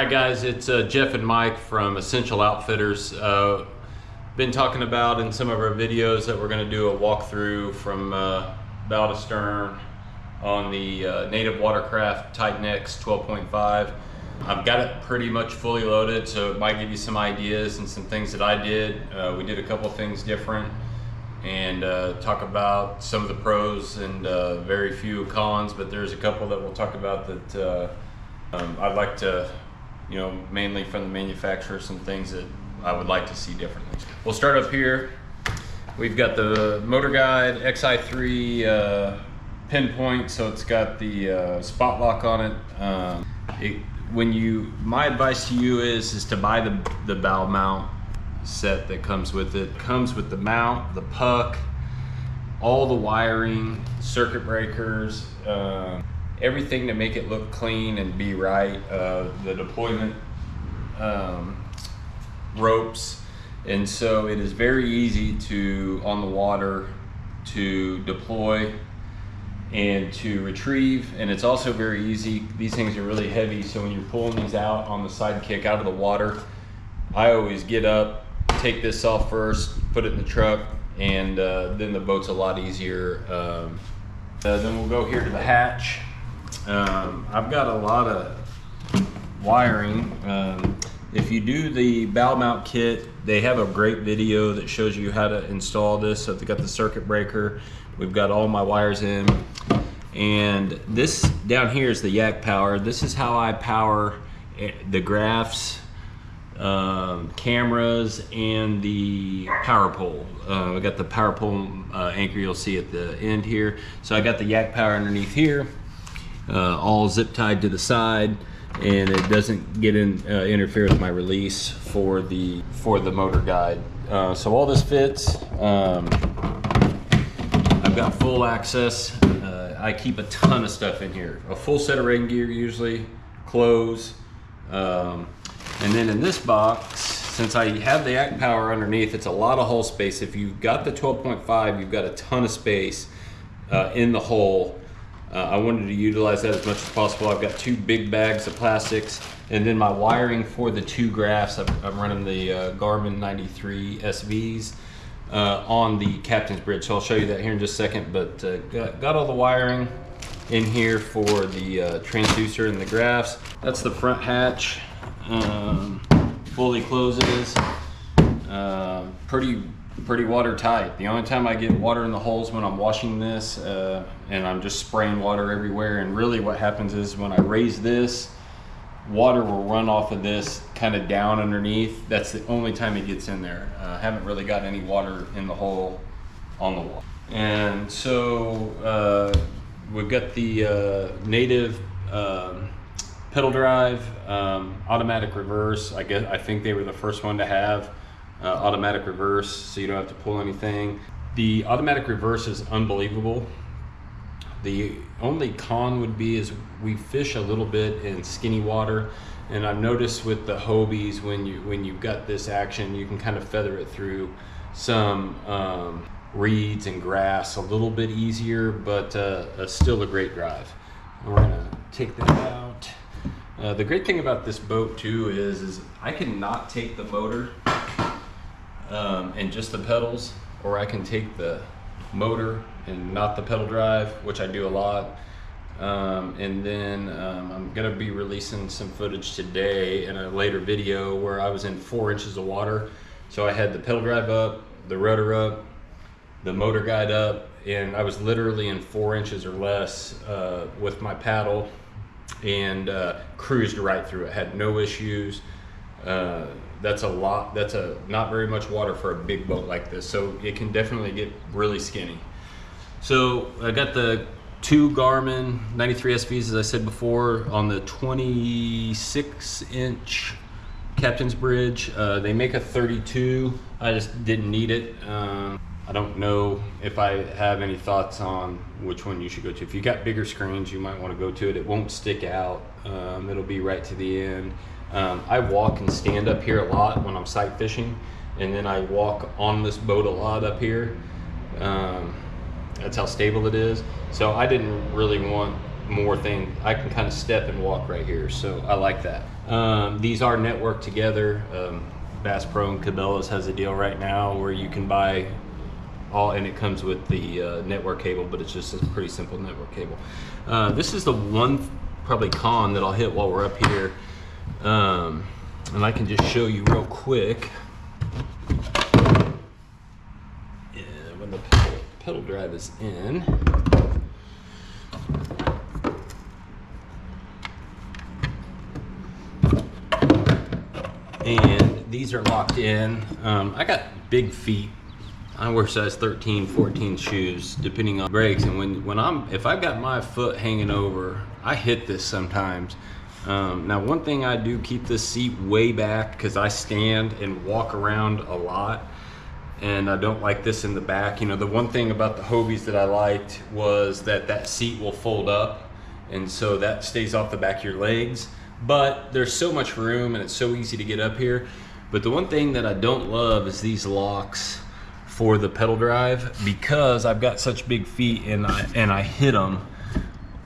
Alright guys, it's Jeff and Mike from Essential Outfitters. Been talking about in some of our videos that we're going to do a walkthrough from bow to stern on the native Watercraft Titan X12.5. I've got it pretty much fully loaded, so it might give you some ideas and some things that I did. We did a couple things different and talk about some of the pros and very few cons, but there's a couple that we'll talk about that I'd like to, mainly from the manufacturer, some things that I would like to see differently. We'll start up here. We've got the Motor Guide XI3 pinpoint, so it's got the spot lock on it. My advice to you is to buy the bow mount set that comes with it. It comes with the mount, the puck, all the wiring, circuit breakers, everything to make it look clean and be right. The deployment ropes, and so it is very easy to, on the water, to deploy and to retrieve, and it's also very easy. These things are really heavy, so when you're pulling these out on the side kick out of the water, I always get up, take this off first, put it in the truck, and then the boat's a lot easier. Then we'll go here to the hatch. I've got a lot of wiring. If you do the bow mount kit, they have a great video that shows you how to install this. So they've got the circuit breaker. We've got all my wires in. And this down here is the yak power. This is how I power the graphs, cameras, and the power pole. We got the power pole anchor you'll see at the end here. So I got the yak power underneath here, all zip tied to the side, and it doesn't get interfere with my release for the Motor Guide. So all this fits. I've got full access. I keep a ton of stuff in here. A full set of rain gear usually, clothes, and then in this box, since I have the yak power underneath, it's a lot of hull space. If you've got the 12.5, you've got a ton of space in the hull. I wanted to utilize that as much as possible. I've got two big bags of plastics, and then my wiring for the two graphs, I'm running the Garmin 93 SVs on the captain's bridge. So I'll show you that here in just a second, but got all the wiring in here for the transducer and the graphs. That's the front hatch. Fully closes. Pretty watertight. The only time I get water in the holes when I'm washing this, and I'm just spraying water everywhere. And really what happens is when I raise this, water will run off of this kind of down underneath. That's the only time it gets in there. I haven't really got any water in the hole on the wall. And so we've got the native pedal drive, automatic reverse. I think they were the first one to have automatic reverse, so you don't have to pull anything. The automatic reverse is unbelievable. The only con would be is we fish a little bit in skinny water, and I've noticed with the Hobies, when you've got this action, you can kind of feather it through some reeds and grass a little bit easier, but still a great drive. We're gonna take that out. The great thing about this boat too is I can not take the motor and just the pedals, or I can take the motor and not the pedal drive, which I do a lot. And then I'm gonna be releasing some footage today in a later video where I was in 4 inches of water. So I had the pedal drive up, the rudder up, the Motor Guide up, and I was literally in 4 inches or less with my paddle, and cruised right through it. Had no issues. That's a lot. That's not very much water for a big boat like this, so it can definitely get really skinny. So I got the two Garmin 93 SVs, as I said before, on the 26-inch captain's bridge. They make a 32. I just didn't need it. I don't know if I have any thoughts on which one you should go to. If you got bigger screens, you might want to go to it. It won't stick out. It'll be right to the end. I walk and stand up here a lot when I'm sight fishing, and then I walk on this boat a lot up here. That's how stable it is. So I didn't really want more thing. I can kind of step and walk right here, so I like that. These are networked together. Bass Pro and Cabela's has a deal right now where you can buy all, and it comes with the network cable, but it's just a pretty simple network cable. This is the one probably con that I'll hit while we're up here, and I can just show you real quick. When the pedal drive is in, and these are locked in. I got big feet. I wear size 13, 14 shoes, depending on brakes. And if I've got my foot hanging over, I hit this sometimes. Now, one thing I do, keep this seat way back because I stand and walk around a lot, and I don't like this in the back. You know, the one thing about the Hobies that I liked was that seat will fold up, and so that stays off the back of your legs. But there's so much room and it's so easy to get up here. But the one thing that I don't love is these locks for the pedal drive, because I've got such big feet and I hit them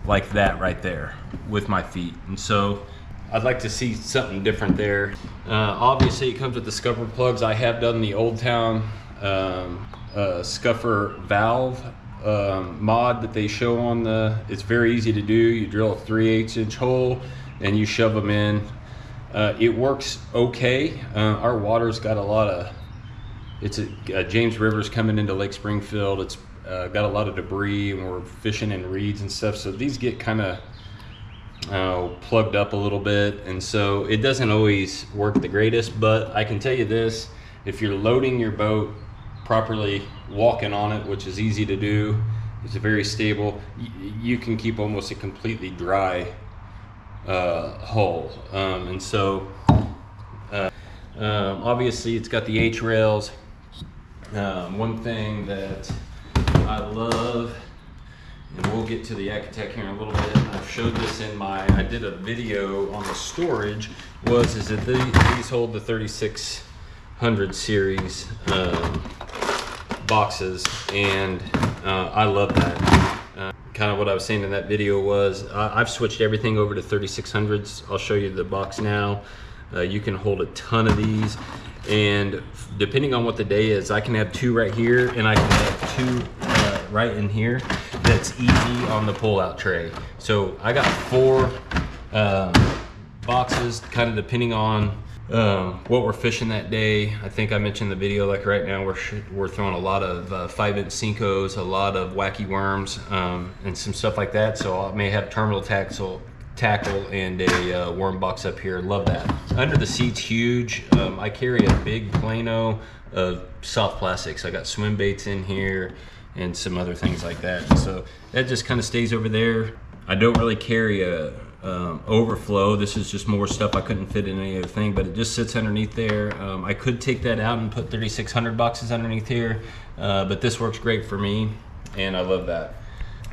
like that right there with my feet. And so I'd like to see something different there. Obviously it comes with the scupper plugs. I have done the Old Town scuffer valve mod that they show on it's very easy to do. You drill a 3/8 inch hole and you shove them in. It works okay. Our water's got a lot of, it's James River's coming into Lake Springfield. It's got a lot of debris, and we're fishing in reeds and stuff, so these get kind of plugged up a little bit, and so it doesn't always work the greatest. But I can tell you this, if you're loading your boat properly, walking on it, which is easy to do, it's very stable, you can keep almost a completely dry hull. And so obviously it's got the H rails. One thing that I love, and we'll get to the Acatech here in a little bit, and I've showed this in I did a video on the storage, is that these hold the 3600 series boxes, and I love that. Kind of what I was saying in that video was I've switched everything over to 3600s. I'll show you the box now. You can hold a ton of these, and depending on what the day is, I can have 2 right here, and I can have 2 right in here. That's easy on the pull-out tray. So I got 4 boxes, kind of depending on what we're fishing that day. I think I mentioned in the video, like right now we're throwing a lot of 5-inch Cincos, a lot of wacky worms, and some stuff like that. So I may have terminal tackle and a worm box up here. Love that. Under the seat's huge. I carry a big Plano of soft plastics. I got swim baits in here and some other things like that. So that just kind of stays over there. I don't really carry a overflow. This is just more stuff I couldn't fit in any other thing, but it just sits underneath there. I could take that out and put 3600 boxes underneath here, but this works great for me, and I love that.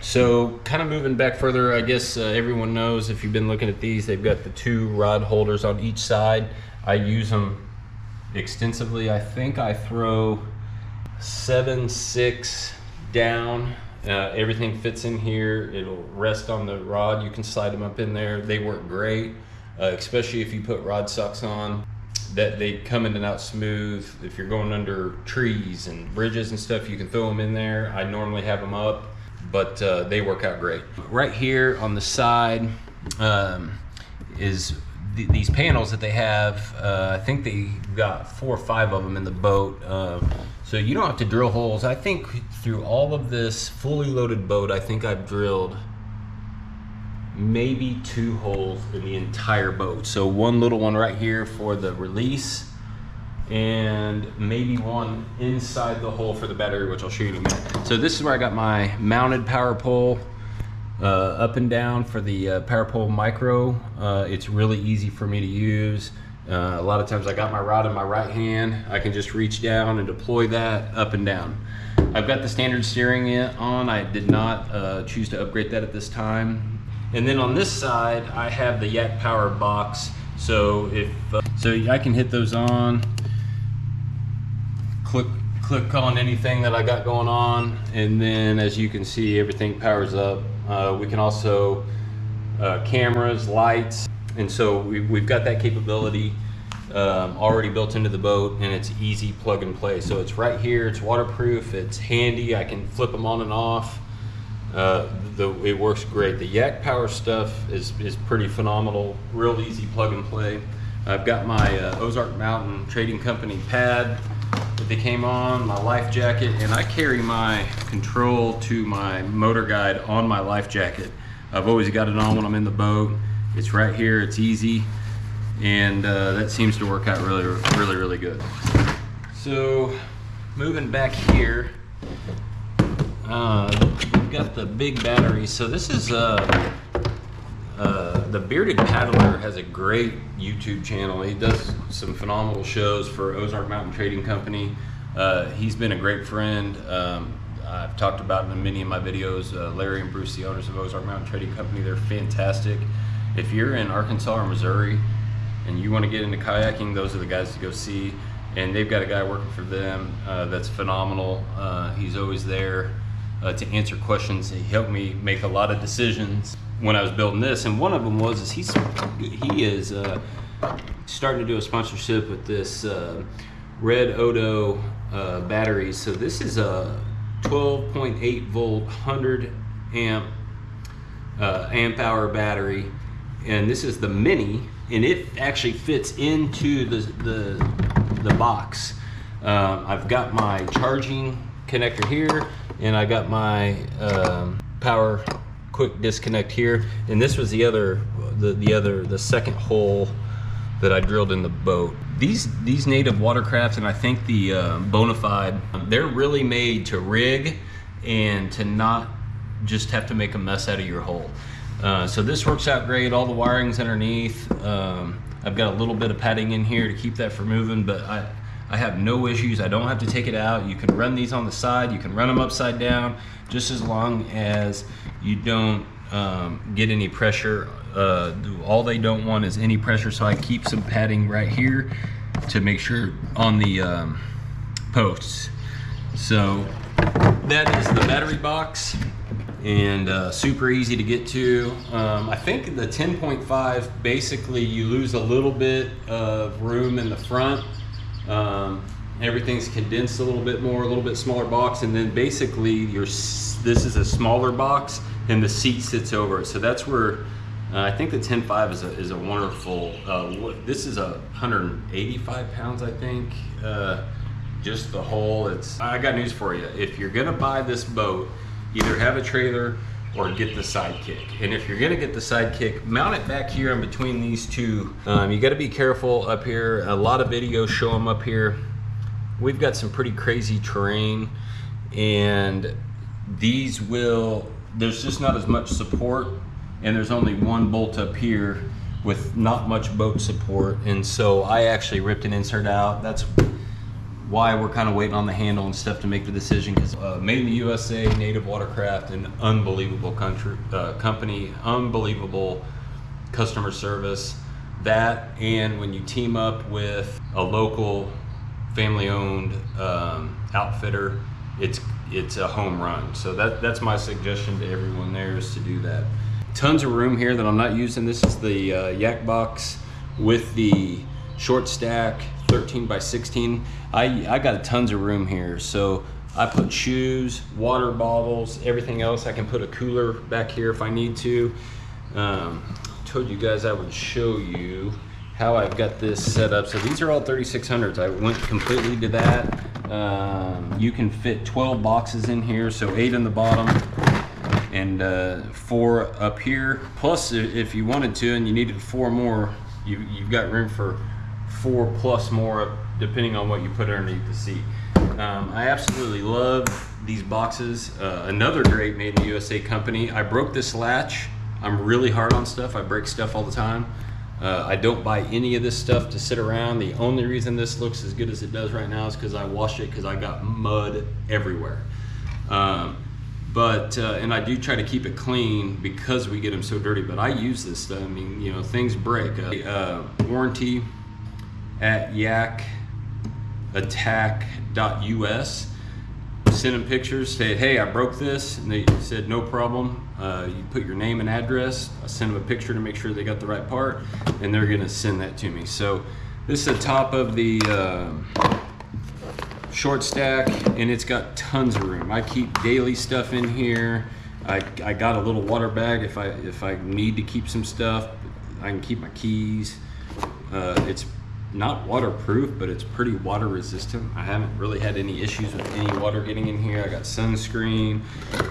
So kind of moving back further, I guess everyone knows, if you've been looking at these, they've got the 2 rod holders on each side. I use them extensively. I think I throw 7, 6 down. Everything fits in here. It'll rest on the rod. You can slide them up in there. They work great, especially if you put rod socks on. That they come in and out smooth. If you're going under trees and bridges and stuff, you can throw them in there. I normally have them up, but they work out great. Right here on the side is these panels that they have. I think they got 4 or 5 of them in the boat. So you don't have to drill holes. I think through all of this fully loaded boat, I think I've drilled maybe 2 holes in the entire boat. So one little one right here for the release, and maybe one inside the hole for the battery, which I'll show you in a minute. So this is where I got my mounted power pole, up and down for the power pole micro. It's really easy for me to use. A lot of times I got my rod in my right hand. I can just reach down and deploy that up and down. I've got the standard steering on. I did not choose to upgrade that at this time. And then on this side, I have the Yak Power box. So I can hit those on, click on anything that I got going on, and then as you can see, everything powers up. We can also cameras, lights, and so we've got that capability already built into the boat, and it's easy plug and play. So it's right here, it's waterproof, it's handy, I can flip them on and off. It works great. The Yak Power stuff is pretty phenomenal, real easy plug and play. I've got my Ozark Mountain Trading Company pad that they came on, my life jacket, and I carry my control to my motor guide on my life jacket. I've always got it on when I'm in the boat. It's right here, it's easy, and that seems to work out really good. So moving back here, we've got the big battery. So this is the Bearded Paddler has a great YouTube channel. He does some phenomenal shows for Ozark Mountain Trading Company. He's been a great friend. I've talked about him in many of my videos. Larry and Bruce, the owners of Ozark Mountain Trading Company, they're fantastic. If you're in Arkansas or Missouri and you want to get into kayaking, those are the guys to go see. And they've got a guy working for them that's phenomenal. He's always there to answer questions. He helped me make a lot of decisions when I was building this, and one of them was he is starting to do a sponsorship with this Red Odo batteries. So this is a 12.8 volt 100 amp hour battery, and this is the mini, and it actually fits into the box. I've got my charging connector here, and I got my power quick disconnect here, and this was the second hole that I drilled in the boat. These native Watercraft, and I think the Bonafide, they're really made to rig and to not just have to make a mess out of your hole. So this works out great. All the wiring's underneath. I've got a little bit of padding in here to keep that from moving, but I have no issues. I don't have to take it out. You can run these on the side, you can run them upside down, just as long as you don't get any pressure. All they don't want is any pressure, so I keep some padding right here to make sure on the posts. So that is the battery box, and super easy to get to. I think the 10.5, basically you lose a little bit of room in the front. Everything's condensed a little bit more, a little bit smaller box, and then basically this is a smaller box and the seat sits over it. So that's where I think the 10.5 is a wonderful, this is 185 pounds, I think, just the whole. I got news for you. If you're gonna buy this boat, either have a trailer or get the Sidekick. And if you're gonna get the Sidekick, mount it back here in between these two. You gotta be careful up here. A lot of videos show them up here. We've got some pretty crazy terrain, and there's just not as much support, and there's only one bolt up here with not much boat support, and so I actually ripped an insert out. That's why we're kind of waiting on the handle and stuff to make the decision, because made in the USA, native Watercraft, an unbelievable company, unbelievable customer service. That, and when you team up with a local family-owned outfitter, it's a home run. So that's my suggestion to everyone there, is to do that. Tons of room here that I'm not using. This is the Yak box with the short stack 13x16. I got tons of room here, so I put shoes, water bottles, everything else. I can put a cooler back here if I need to. Told you guys I would show you how I've got this set up. So these are all 3600s. I went completely to that. You can fit 12 boxes in here, so 8 in the bottom and 4 up here. Plus, if you wanted to and you needed 4 more, you've got room for 4 plus more, depending on what you put underneath the seat. I absolutely love these boxes. Another great made in the USA company. I broke this latch. I'm really hard on stuff. I break stuff all the time. I don't buy any of this stuff to sit around. The only reason this looks as good as it does right now is because I washed it, because I got mud everywhere. And I do try to keep it clean because we get them so dirty, but I use this stuff. I mean, you know, things break. Warranty at yakattack.us. sent them pictures, said, hey, I broke this, and they said no problem. You put your name and address. I sent them a picture to make sure they got the right part, and they're gonna send that to me. So this is the top of the short stack, and it's got tons of room. I keep daily stuff in here. I got a little water bag if I need to keep some stuff. I can keep my keys. It's not waterproof, but it's pretty water resistant. I haven't really had any issues with any water getting in here. I got sunscreen,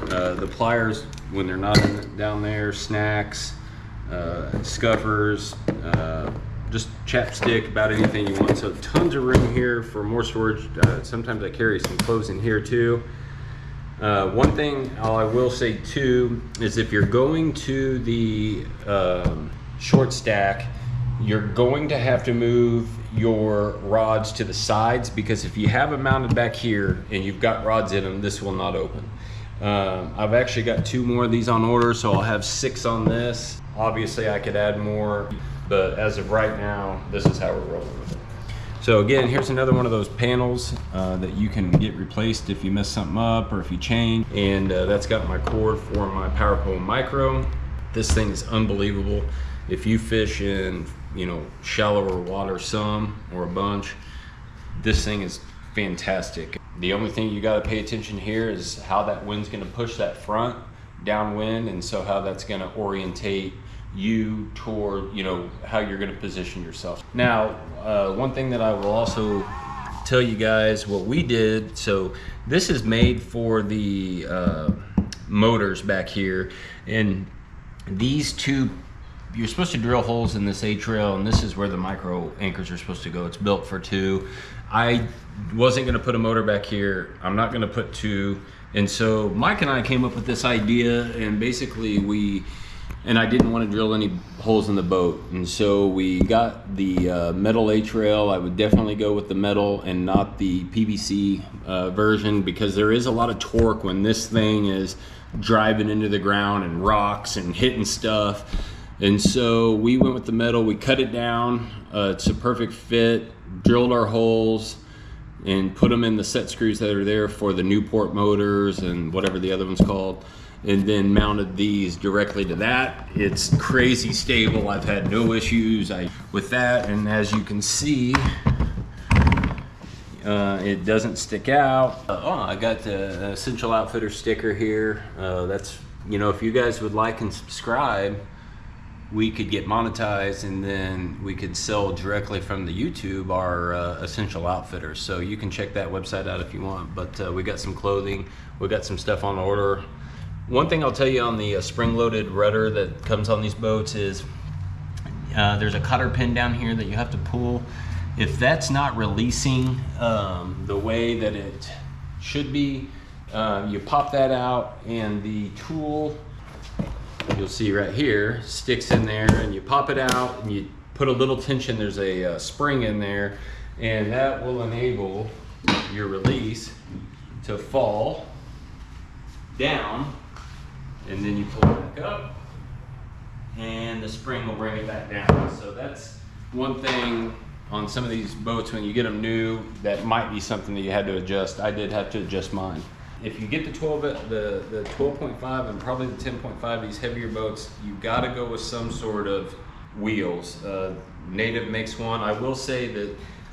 the pliers when they're not down there, snacks, scuffers, just chapstick, about anything you want. So tons of room here for more storage. Sometimes I carry some clothes in here too. One thing I will say too is if you're going to the short stack, you're going to have to move your rods to the sides, because if you have them mounted back here and you've got rods in them, this will not open. I've actually got 2 more of these on order, so I'll have 6 on this. Obviously I could add more, but as of right now, this is how we're rolling with it. So again, here's another one of those panels that you can get replaced if you mess something up or if you change. And that's got my cord for my Power Pole Micro. This thing is unbelievable. If you fish in, you know, shallower water, some or a bunch, this thing is fantastic. The only thing you got to pay attention here is how that wind's going to push that front downwind, and so how that's going to orientate you toward, you know, how you're going to position yourself. Now, one thing that I will also tell you guys what we did. So this is made for the motors back here, and these 2, you're supposed to drill holes in this A-trail, and this is where the micro anchors are supposed to go. It's built for 2. I wasn't going to put a motor back here. I'm not going to put 2. And so Mike and I came up with this idea, and basically I didn't want to drill any holes in the boat. And so we got the metal A-trail. I would definitely go with the metal and not the PVC version, because there is a lot of torque when this thing is driving into the ground and rocks and hitting stuff. And so we went with the metal. We cut it down. It's a perfect fit. Drilled our holes and put them in the set screws that are there for the Newport motors and whatever the other one's called, and then mounted these directly to that. It's crazy stable. I've had no issues with that, and as you can see, it doesn't stick out. I got the Essential Outfitter sticker here. That's, you know, if you guys would like and subscribe, we could get monetized, and then we could sell directly from the YouTube our Essential Outfitters. So you can check that website out if you want. But we got some clothing, we got some stuff on order. One thing I'll tell you on the spring-loaded rudder that comes on these boats is there's a cotter pin down here that you have to pull. If that's not releasing the way that it should be, you pop that out, and the tool, you'll see right here, sticks in there, and you pop it out and you put a little tension. There's a spring in there, and that will enable your release to fall down, and then you pull it back up and the spring will bring it back down. So that's one thing on some of these boats when you get them new that might be something that you had to adjust. I did have to adjust mine. If you get the 12.5 and probably the 10.5, these heavier boats, you got to go with some sort of wheels. Native makes one. I will say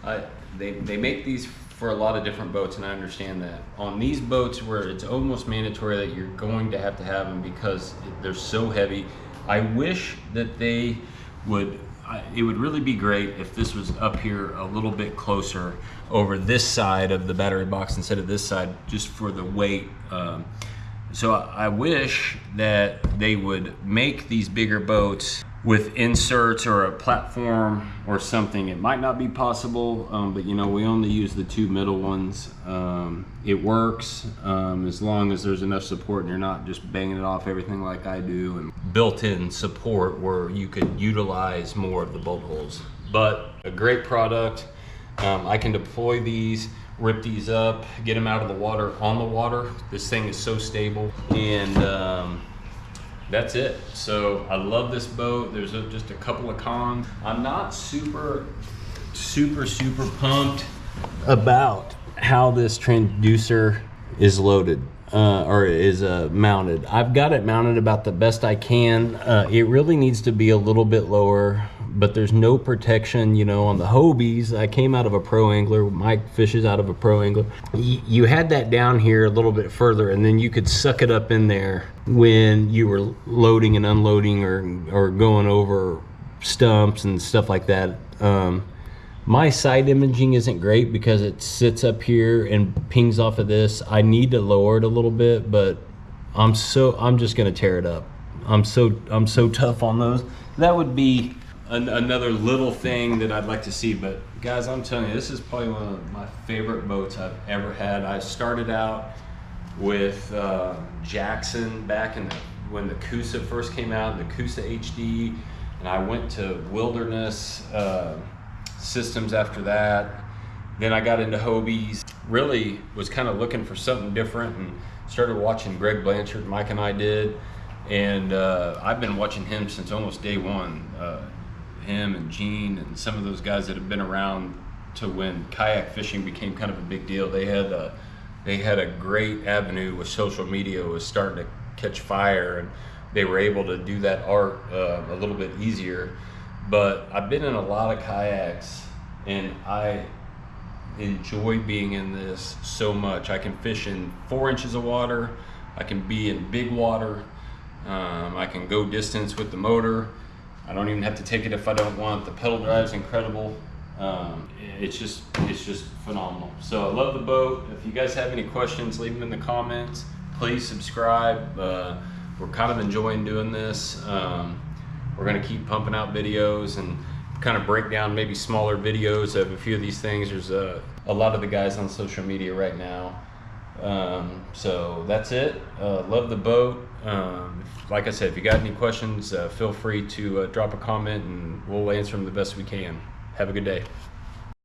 that they make these for a lot of different boats, and I understand that. On these boats where it's almost mandatory that you're going to have them because they're so heavy, I wish that they would, it would really be great if this was up here a little bit closer over this side of the battery box instead of this side, just for the weight. So I wish that they would make these bigger boats with inserts or a platform or something. It might not be possible, but you know, we only use the 2 middle ones. It works as long as there's enough support and you're not just banging it off everything like I do, and built-in support where you could utilize more of the bolt holes. But a great product. I can deploy these, rip these up, get them out of the water on the water. This thing is so stable, and that's it. So I love this boat. There's just a couple of cons. I'm not super pumped about how this transducer is loaded or is mounted. I've got it mounted about the best I can. It really needs to be a little bit lower, but there's no protection, you know, on the Hobies. I came out of a pro angler. Mike fishes out of a pro angler. You had that down here a little bit further, and then you could suck it up in there when you were loading and unloading or going over stumps and stuff like that. My side imaging isn't great because it sits up here and pings off of this. I need to lower it a little bit, but I'm just gonna tear it up. I'm so tough on those. That would be another little thing that I'd like to see. But guys, I'm telling you, this is probably one of my favorite boats I've ever had. I started out with Jackson back when the Coosa first came out, the Coosa HD, and I went to Wilderness Systems after that. Then I got into Hobies. Really was kind of looking for something different and started watching Greg Blanchard. Mike and I did, and I've been watching him since almost day one. Him and Gene and some of those guys that have been around to when kayak fishing became kind of a big deal. They had a great avenue with social media. Was starting to catch fire, and they were able to do that art a little bit easier. But I've been in a lot of kayaks, and I enjoy being in this so much. I can fish in 4 inches of water. I can be in big water. I can go distance with the motor. I don't even have to take it if I don't want. The pedal drive's incredible. It's just phenomenal. So I love the boat. If you guys have any questions, leave them in the comments. Please subscribe. We're kind of enjoying doing this. We're gonna keep pumping out videos and kind of break down maybe smaller videos of a few of these things. There's a lot of the guys on social media right now. So that's it. Love the boat. Like I said, if you got any questions, feel free to drop a comment and we'll answer them the best we can. Have a good day.